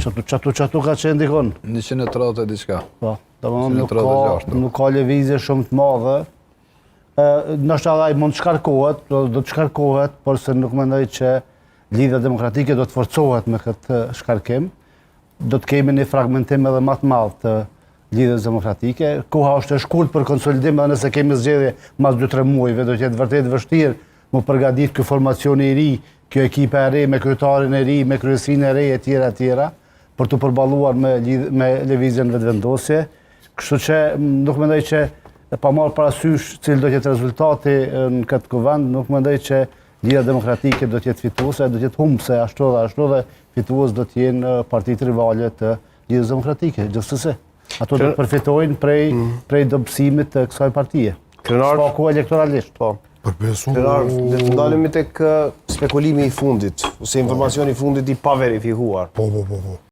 Qatu ka qenë dikon? 130 e diçka. Po, nuk ka lëvizje shumë të madhe. Nështë ai mund të shkarkohet, do të shkarkohet, por se nuk mendoj që Lidhja Demokratike do të forcohet me këtë shkarkim. Do të kemi një fragmentim edhe më të madh të Lidhjes Demokratike. Koha është e shkurt për konsolidim, edhe nëse kemi zgjedhje mas 2-3 muajve, do të jetë vërtet vështirë mu përgatit ky formacion i ri, kjo ekipe e re, me kryetarin e ri, me kryesinë e re e tjera, për të përballuar me lëvizjen vetëvendosje. Kështu që nuk mendoj që pa marrë parasysh cilë do të jetë rezultati në këtë kuvend, nuk mendoj që Lidhja Demokratike do të jetë fituese, do të jetë humbse, ashtu dhe fitues do të jenë partitë rivale të Lidhjes Demokratike, gjithsesi. Ato do të përfitojnë prej dobësimit të kësaj partije. Shpaku elektoralisht. Krenar, dhe të ndalemi tek spekulimi i fundit, ose informacioni i fundit i paverifikuar. Po.